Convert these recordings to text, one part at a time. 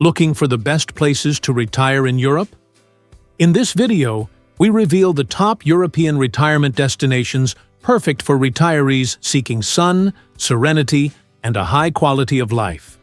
Looking for the best places to retire in Europe? In this video, we reveal the top European retirement destinations perfect for retirees seeking sun, serenity, and a high quality of life.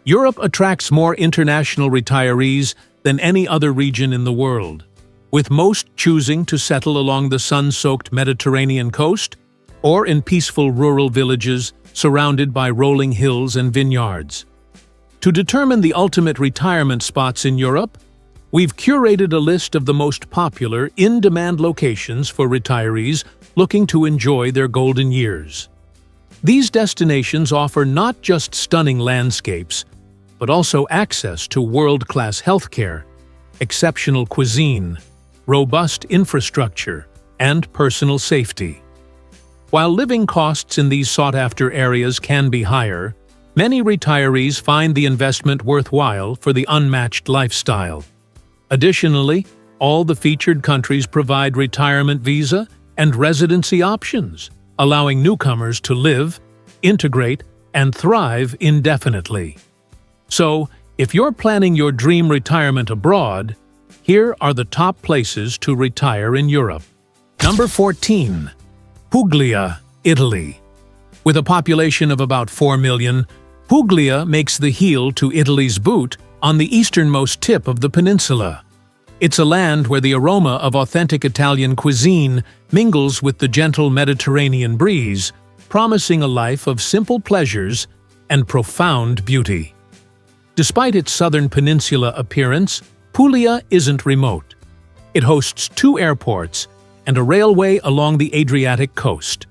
Europe attracts more international retirees than any other region in the world, with most choosing to settle along the sun-soaked Mediterranean coast or in peaceful rural villages surrounded by rolling hills and vineyards. To determine the ultimate retirement spots in Europe, we've curated a list of the most popular, in-demand locations for retirees looking to enjoy their golden years. These destinations offer not just stunning landscapes, but also access to world-class healthcare, exceptional cuisine, robust infrastructure, and personal safety. While living costs in these sought-after areas can be higher, many retirees find the investment worthwhile for the unmatched lifestyle. Additionally, all the featured countries provide retirement visa and residency options, allowing newcomers to live, integrate, and thrive indefinitely. So, if you're planning your dream retirement abroad, here are the top places to retire in Europe. Number 14. Puglia, Italy. With a population of about 4 million, Puglia makes the heel to Italy's boot on the easternmost tip of the peninsula. It's a land where the aroma of authentic Italian cuisine mingles with the gentle Mediterranean breeze, promising a life of simple pleasures and profound beauty. Despite its southern peninsula appearance, Puglia isn't remote. It hosts 2 airports and a railway along the Adriatic coast.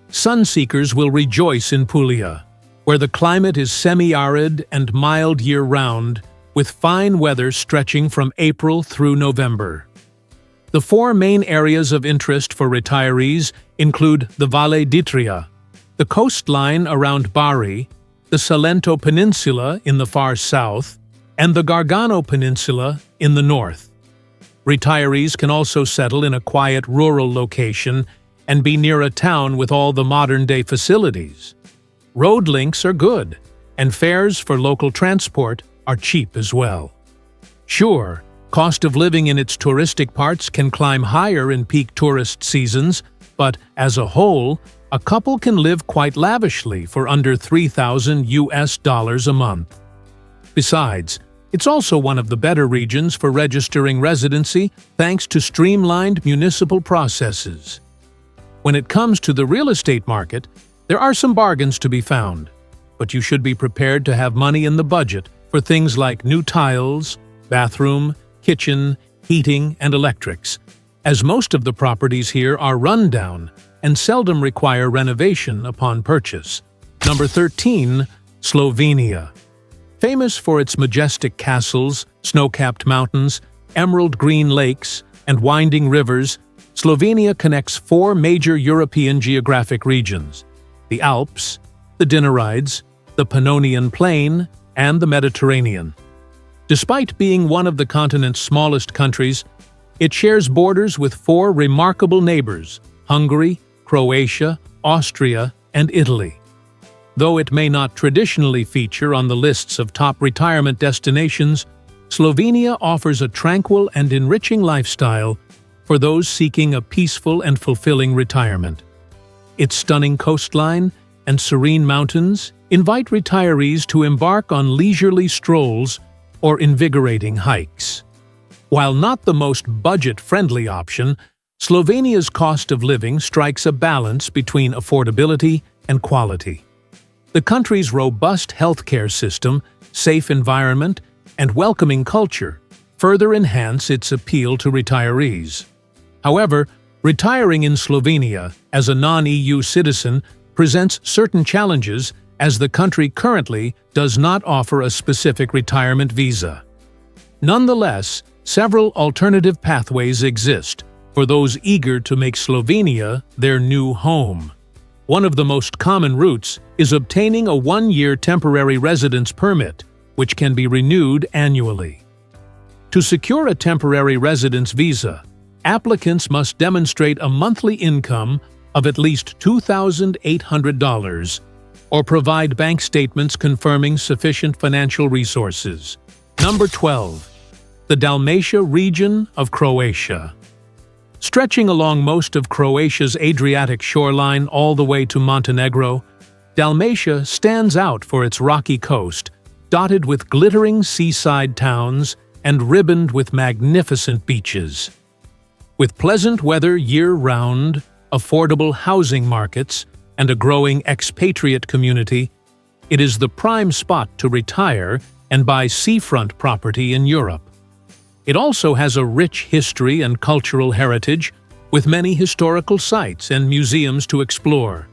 Sun-seekers will rejoice in Puglia, where the climate is semi-arid and mild year-round, with fine weather stretching from April through November. The 4 main areas of interest for retirees include the Valle d'Itria, the coastline around Bari, the Salento Peninsula in the far south, and the Gargano Peninsula in the north. Retirees can also settle in a quiet rural location and be near a town with all the modern-day facilities. Road links are good, and fares for local transport are cheap as well. Sure, cost of living in its touristic parts can climb higher in peak tourist seasons, but as a whole, a couple can live quite lavishly for under $3,000 a month. Besides, it's also one of the better regions for registering residency thanks to streamlined municipal processes. When it comes to the real estate market, there are some bargains to be found, but you should be prepared to have money in the budget for things like new tiles, bathroom, kitchen, heating, and electrics, as most of the properties here are run-down and seldom require renovation upon purchase. Number 13. Slovenia. Famous for its majestic castles, snow-capped mountains, emerald green lakes, and winding rivers, Slovenia connects 4 major European geographic regions: the Alps, the Dinarides, the Pannonian Plain, and the Mediterranean. Despite being one of the continent's smallest countries, it shares borders with 4 remarkable neighbors: Hungary, Croatia, Austria, and Italy. Though it may not traditionally feature on the lists of top retirement destinations, Slovenia offers a tranquil and enriching lifestyle for those seeking a peaceful and fulfilling retirement. Its stunning coastline and serene mountains invite retirees to embark on leisurely strolls or invigorating hikes. While not the most budget-friendly option, Slovenia's cost of living strikes a balance between affordability and quality. The country's robust healthcare system, safe environment, and welcoming culture further enhance its appeal to retirees. However, retiring in Slovenia as a non-EU citizen presents certain challenges, as the country currently does not offer a specific retirement visa. Nonetheless, several alternative pathways exist for those eager to make Slovenia their new home. One of the most common routes is obtaining a 1-year temporary residence permit, which can be renewed annually. To secure a temporary residence visa, applicants must demonstrate a monthly income of at least $2,800 or provide bank statements confirming sufficient financial resources. Number 12. The Dalmatia region of Croatia. Stretching along most of Croatia's Adriatic shoreline all the way to Montenegro, Dalmatia stands out for its rocky coast, dotted with glittering seaside towns and ribboned with magnificent beaches. With pleasant weather year-round, affordable housing markets, and a growing expatriate community, it is the prime spot to retire and buy seafront property in Europe. It also has a rich history and cultural heritage, with many historical sites and museums to explore.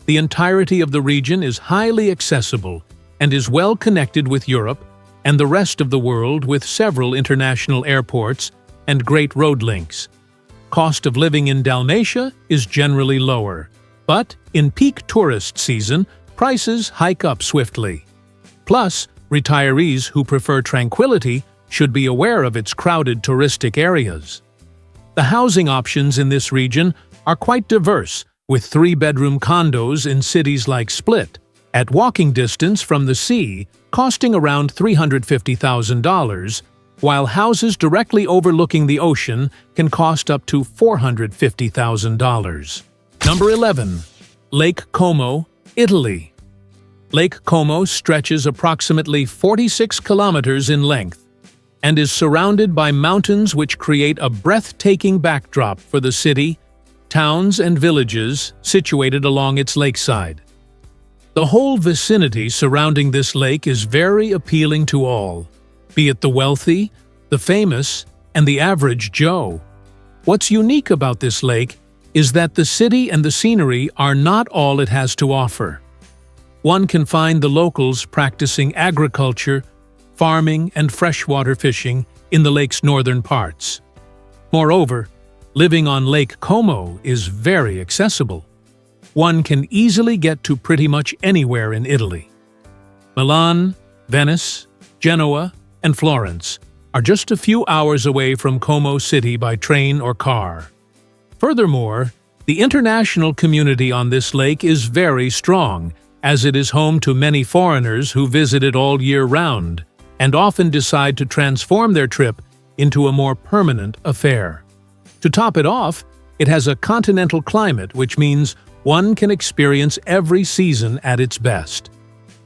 The entirety of the region is highly accessible and is well connected with Europe and the rest of the world with several international airports and great road links. Cost of living in Dalmatia is generally lower, but in peak tourist season, prices hike up swiftly. Plus, retirees who prefer tranquility should be aware of its crowded touristic areas. The housing options in this region are quite diverse, with 3-bedroom condos in cities like Split, at walking distance from the sea, costing around $350,000, while houses directly overlooking the ocean can cost up to $450,000. Number 11. Lake Como, Italy. Lake Como stretches approximately 46 kilometers in length and is surrounded by mountains which create a breathtaking backdrop for the city, towns, and villages situated along its lakeside. The whole vicinity surrounding this lake is very appealing to all, be it the wealthy, the famous, and the average Joe. What's unique about this lake is that the city and the scenery are not all it has to offer. One can find the locals practicing agriculture, farming, and freshwater fishing in the lake's northern parts. Moreover, living on Lake Como is very accessible. One can easily get to pretty much anywhere in Italy. Milan, Venice, Genoa, and Florence are just a few hours away from Como City by train or car. Furthermore, the international community on this lake is very strong, as it is home to many foreigners who visit it all year round and often decide to transform their trip into a more permanent affair. To top it off, it has a continental climate, which means one can experience every season at its best.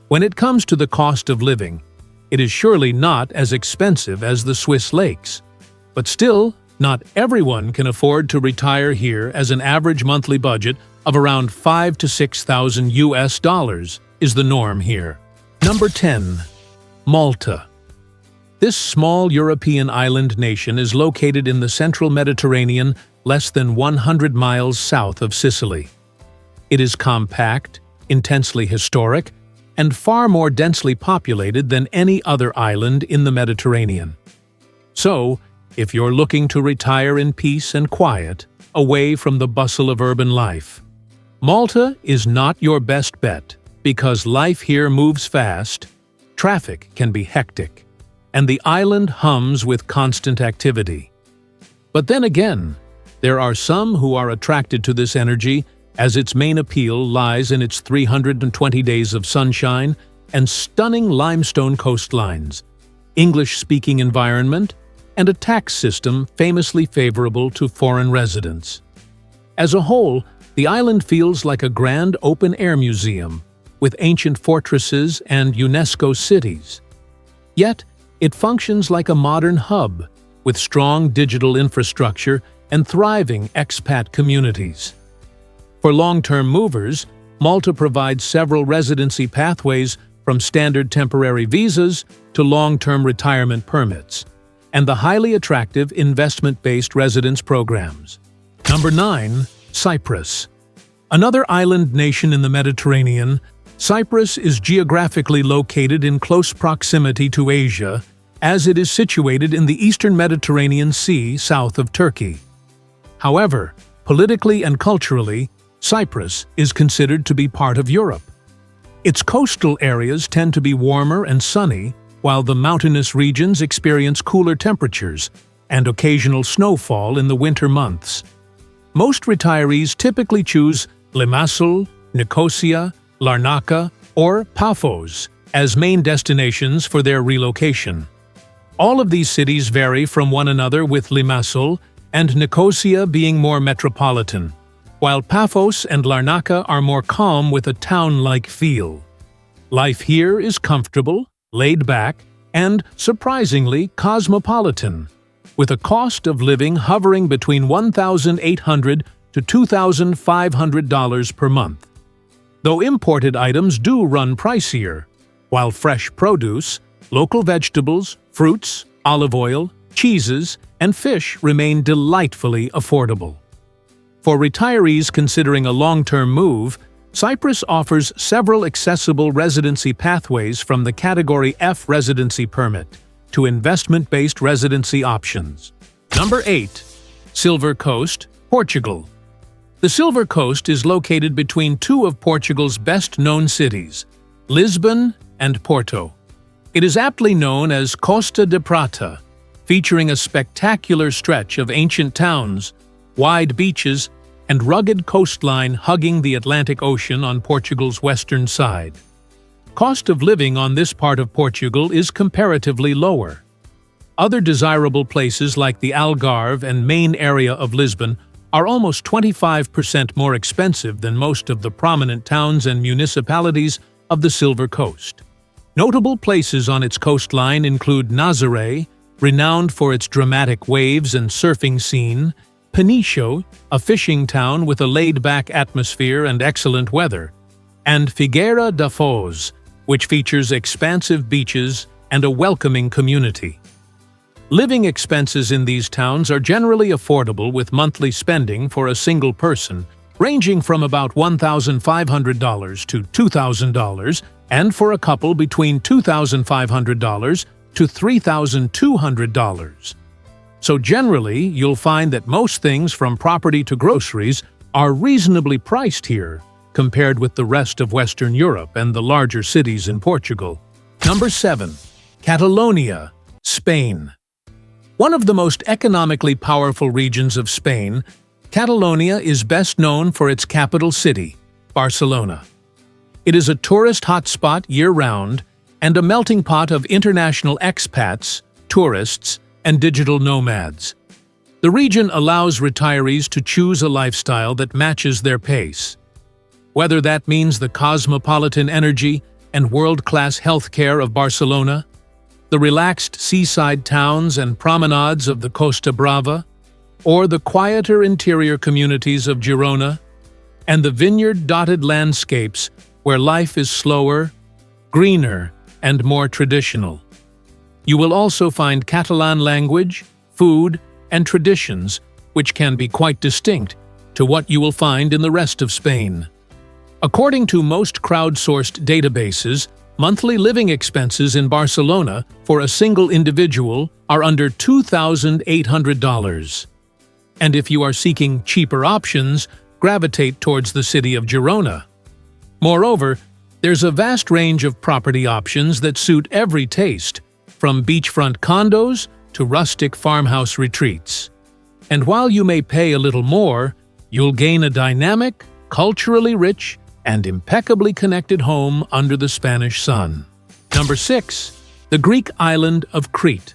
When it comes to the cost of living, it is surely not as expensive as the Swiss lakes. But still, not everyone can afford to retire here, as an average monthly budget of around $5,000 to $6,000 is the norm here. Number 10. Malta. This small European island nation is located in the central Mediterranean, less than 100 miles south of Sicily. It is compact, intensely historic, and far more densely populated than any other island in the Mediterranean. So, if you're looking to retire in peace and quiet, away from the bustle of urban life, Malta is not your best bet, because life here moves fast, traffic can be hectic, and the island hums with constant activity. But then again, there are some who are attracted to this energy, as its main appeal lies in its 320 days of sunshine and stunning limestone coastlines, English-speaking environment, and a tax system famously favorable to foreign residents. As a whole, the island feels like a grand open-air museum, with ancient fortresses and UNESCO cities. Yet, it functions like a modern hub, with strong digital infrastructure and thriving expat communities. For long-term movers, Malta provides several residency pathways, from standard temporary visas to long-term retirement permits, and the highly attractive investment-based residence programs. Number 9. Cyprus. Another island nation in the Mediterranean, Cyprus is geographically located in close proximity to Asia, as it is situated in the eastern Mediterranean Sea south of Turkey. However, politically and culturally, Cyprus is considered to be part of Europe. Its coastal areas tend to be warmer and sunny, while the mountainous regions experience cooler temperatures and occasional snowfall in the winter months. Most retirees typically choose Limassol, Nicosia, Larnaca, or Paphos as main destinations for their relocation. All of these cities vary from one another, with Limassol and Nicosia being more metropolitan, while Paphos and Larnaca are more calm with a town-like feel. Life here is comfortable, laid back, and, surprisingly, cosmopolitan, with a cost of living hovering between $1,800 to $2,500 per month. Though imported items do run pricier, while fresh produce, local vegetables, fruits, olive oil, cheeses, and fish remain delightfully affordable. For retirees considering a long-term move, Cyprus offers several accessible residency pathways, from the Category F residency permit to investment-based residency options. Number 8. Silver Coast, Portugal. The Silver Coast is located between two of Portugal's best-known cities, Lisbon and Porto. It is aptly known as Costa de Prata, featuring a spectacular stretch of ancient towns, wide beaches, and rugged coastline hugging the Atlantic Ocean on Portugal's western side. Cost of living on this part of Portugal is comparatively lower. Other desirable places like the Algarve and main area of Lisbon are almost 25% more expensive than most of the prominent towns and municipalities of the Silver Coast. Notable places on its coastline include Nazaré, renowned for its dramatic waves and surfing scene, Penicho, a fishing town with a laid-back atmosphere and excellent weather, and Figueira da Foz, which features expansive beaches and a welcoming community. Living expenses in these towns are generally affordable, with monthly spending for a single person ranging from about $1,500 to $2,000, and for a couple between $2,500 to $3,200. So generally, you'll find that most things from property to groceries are reasonably priced here, compared with the rest of Western Europe and the larger cities in Portugal. Number 7. Catalonia, Spain. One of the most economically powerful regions of Spain, Catalonia is best known for its capital city, Barcelona. It is a tourist hotspot year-round and a melting pot of international expats, tourists, and digital nomads. The region allows retirees to choose a lifestyle that matches their pace. Whether that means the cosmopolitan energy and world-class healthcare of Barcelona, the relaxed seaside towns and promenades of the Costa Brava, or the quieter interior communities of Girona, and the vineyard-dotted landscapes where life is slower, greener, and more traditional. You will also find Catalan language, food, and traditions which can be quite distinct to what you will find in the rest of Spain. According to most crowdsourced databases, monthly living expenses in Barcelona for a single individual are under $2,800. And if you are seeking cheaper options, gravitate towards the city of Girona. Moreover, there's a vast range of property options that suit every taste, from beachfront condos to rustic farmhouse retreats. And while you may pay a little more, you'll gain a dynamic, culturally rich, and impeccably connected home under the Spanish sun. Number 6. The Greek island of Crete.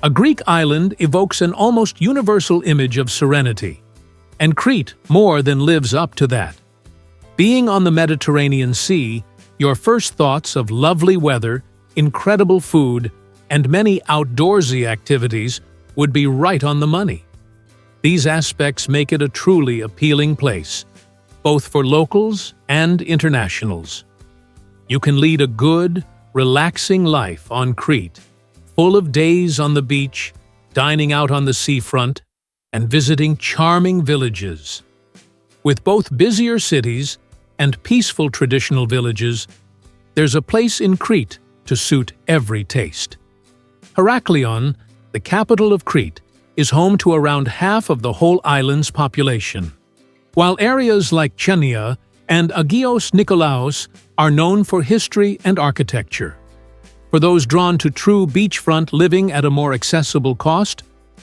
A Greek island evokes an almost universal image of serenity, and Crete more than lives up to that. Being on the Mediterranean Sea, your first thoughts of lovely weather, incredible food, and many outdoorsy activities would be right on the money. These aspects make it a truly appealing place, both for locals and internationals. You can lead a good, relaxing life on Crete, full of days on the beach, dining out on the seafront, and visiting charming villages. With both busier cities and peaceful traditional villages, there's a place in Crete to suit every taste. Heraklion, the capital of Crete, is home to around half of the whole island's population, while areas like Chania and Agios Nikolaos are known for history and architecture. For those drawn to true beachfront living at a more accessible cost,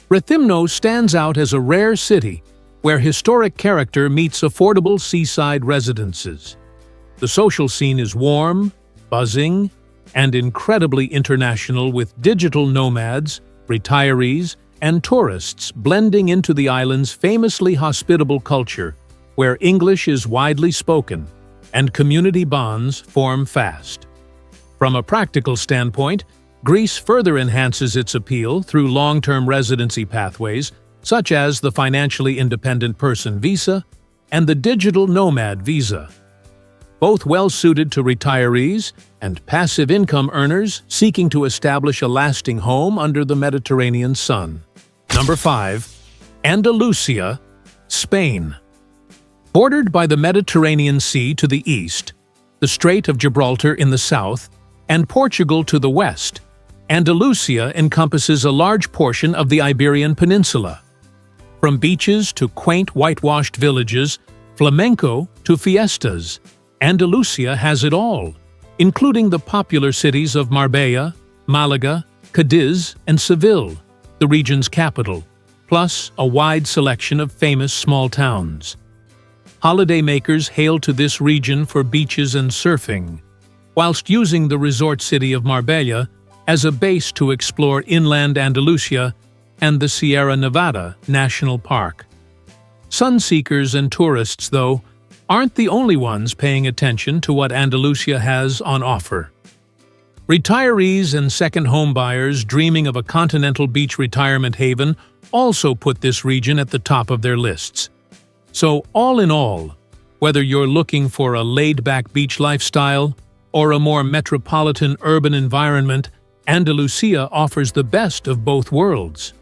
Rethymno stands out as a rare city where historic character meets affordable seaside residences. The social scene is warm, buzzing, and incredibly international, with digital nomads, retirees, and tourists blending into the island's famously hospitable culture, where English is widely spoken and community bonds form fast. From a practical standpoint, Greece further enhances its appeal through long-term residency pathways, such as the financially independent person visa and the digital nomad visa, both well-suited to retirees and passive income earners seeking to establish a lasting home under the Mediterranean sun. Number 5. Andalucia, Spain. Bordered by the Mediterranean Sea to the east, the Strait of Gibraltar in the south, and Portugal to the west, Andalucia encompasses a large portion of the Iberian Peninsula. From beaches to quaint whitewashed villages, flamenco to fiestas, Andalucia has it all, including the popular cities of Marbella, Malaga, Cadiz, and Seville, the region's capital, plus a wide selection of famous small towns. Holidaymakers hail to this region for beaches and surfing, whilst using the resort city of Marbella as a base to explore inland Andalusia and the Sierra Nevada National Park. Sunseekers and tourists, though, aren't the only ones paying attention to what Andalusia has on offer. Retirees and second home buyers dreaming of a continental beach retirement haven also put this region at the top of their lists. So, all in all, whether you're looking for a laid-back beach lifestyle or a more metropolitan urban environment, Andalusia offers the best of both worlds.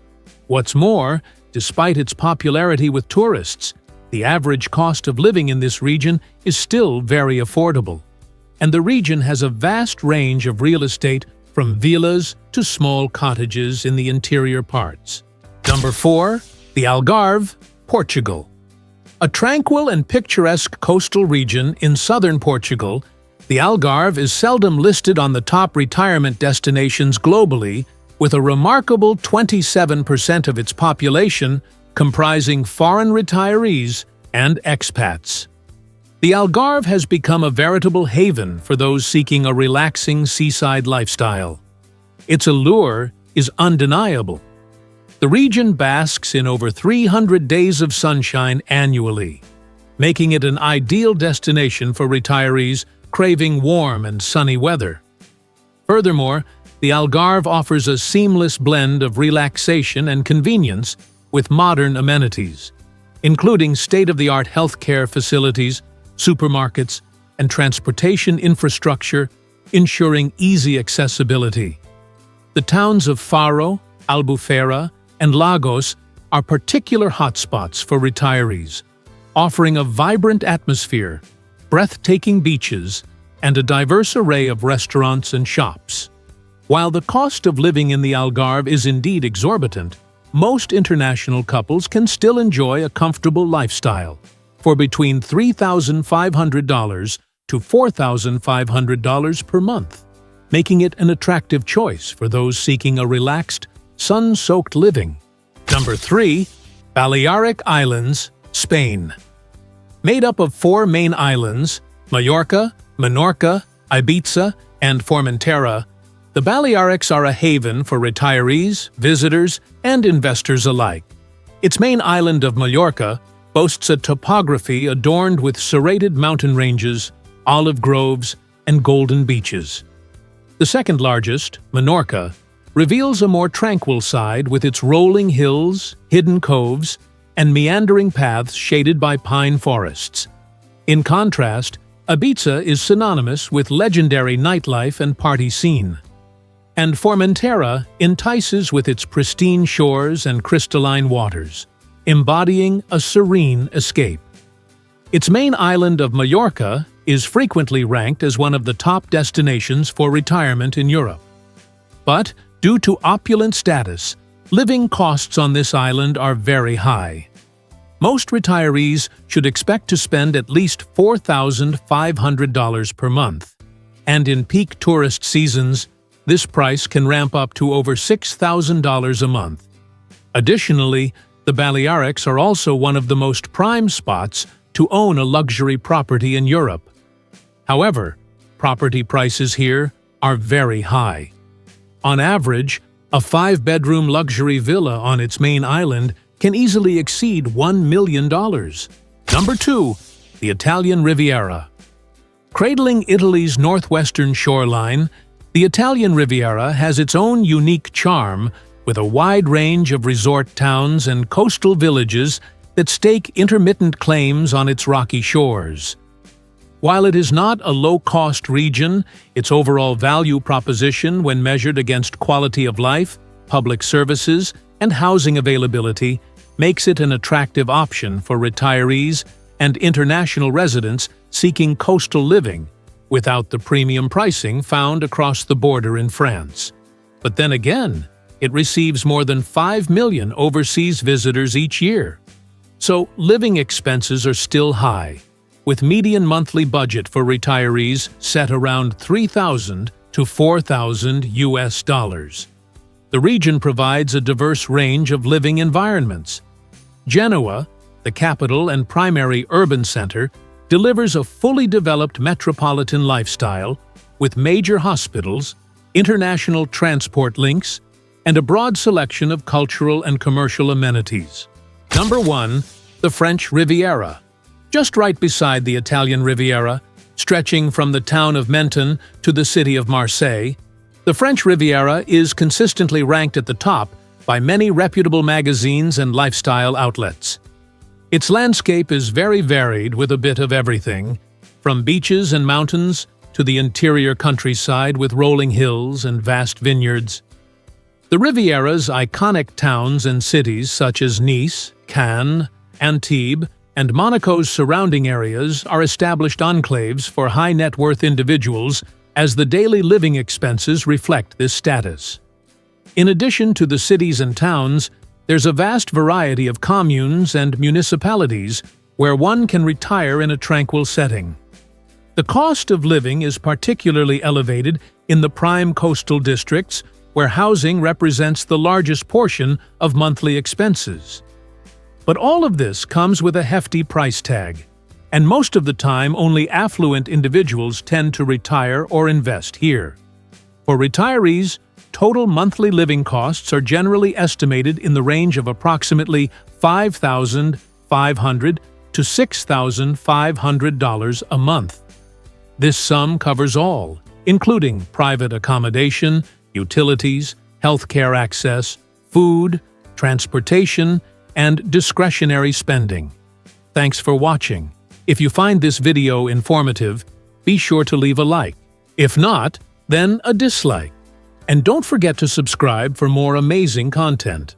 What's more, despite its popularity with tourists, the average cost of living in this region is still very affordable, and the region has a vast range of real estate from villas to small cottages in the interior parts. Number 4. The Algarve, Portugal. A tranquil and picturesque coastal region in southern Portugal, the Algarve is seldom listed on the top retirement destinations globally, with a remarkable 27% of its population comprising foreign retirees and expats. The Algarve has become a veritable haven for those seeking a relaxing seaside lifestyle. Its allure is undeniable. The region basks in over 300 days of sunshine annually, making it an ideal destination for retirees craving warm and sunny weather. Furthermore, the Algarve offers a seamless blend of relaxation and convenience with modern amenities, including state-of-the-art healthcare facilities, supermarkets, and transportation infrastructure, ensuring easy accessibility. The towns of Faro, Albufeira, and Lagos are particular hotspots for retirees, offering a vibrant atmosphere, breathtaking beaches, and a diverse array of restaurants and shops. While the cost of living in the Algarve is indeed exorbitant, most international couples can still enjoy a comfortable lifestyle for between $3,500 to $4,500 per month, making it an attractive choice for those seeking a relaxed, sun-soaked living. Number 3. Balearic Islands, Spain. Made up of 4 main islands, Mallorca, Menorca, Ibiza, and Formentera, the Balearics are a haven for retirees, visitors, and investors alike. Its main island of Mallorca boasts a topography adorned with serrated mountain ranges, olive groves, and golden beaches. The second largest, Menorca, reveals a more tranquil side with its rolling hills, hidden coves, and meandering paths shaded by pine forests. In contrast, Ibiza is synonymous with legendary nightlife and party scene. And Formentera entices with its pristine shores and crystalline waters, embodying a serene escape. Its main island of Mallorca is frequently ranked as one of the top destinations for retirement in Europe. But, due to opulent status, living costs on this island are very high. Most retirees should expect to spend at least $4,500 per month, and in peak tourist seasons, this price can ramp up to over $6,000 a month. Additionally, the Balearics are also one of the most prime spots to own a luxury property in Europe. However, property prices here are very high. On average, a 5-bedroom luxury villa on its main island can easily exceed $1 million. Number 2. The Italian Riviera. Cradling Italy's northwestern shoreline, the Italian Riviera has its own unique charm with a wide range of resort towns and coastal villages that stake intermittent claims on its rocky shores. While it is not a low-cost region, its overall value proposition when measured against quality of life, public services, and housing availability makes it an attractive option for retirees and international residents seeking coastal living without the premium pricing found across the border in France. But then again, it receives more than 5 million overseas visitors each year. So living expenses are still high, with median monthly budget for retirees set around $3,000 to $4,000. The region provides a diverse range of living environments. Genoa, the capital and primary urban center, delivers a fully developed metropolitan lifestyle with major hospitals, international transport links, and a broad selection of cultural and commercial amenities. Number 1. The French Riviera. Just right beside the Italian Riviera, stretching from the town of Menton to the city of Marseille, the French Riviera is consistently ranked at the top by many reputable magazines and lifestyle outlets. Its landscape is very varied with a bit of everything, from beaches and mountains to the interior countryside with rolling hills and vast vineyards. The Riviera's iconic towns and cities such as Nice, Cannes, Antibes, and Monaco's surrounding areas are established enclaves for high-net-worth individuals as the daily living expenses reflect this status. In addition to the cities and towns, there's a vast variety of communes and municipalities where one can retire in a tranquil setting. The cost of living is particularly elevated in the prime coastal districts, where housing represents the largest portion of monthly expenses. But all of this comes with a hefty price tag, and most of the time only affluent individuals tend to retire or invest here. For retirees, total monthly living costs are generally estimated in the range of approximately $5,500 to $6,500 a month. This sum covers all, including private accommodation, utilities, healthcare access, food, transportation, and discretionary spending. Thanks for watching. If you find this video informative, be sure to leave a like. If not, then a dislike. And don't forget to subscribe for more amazing content.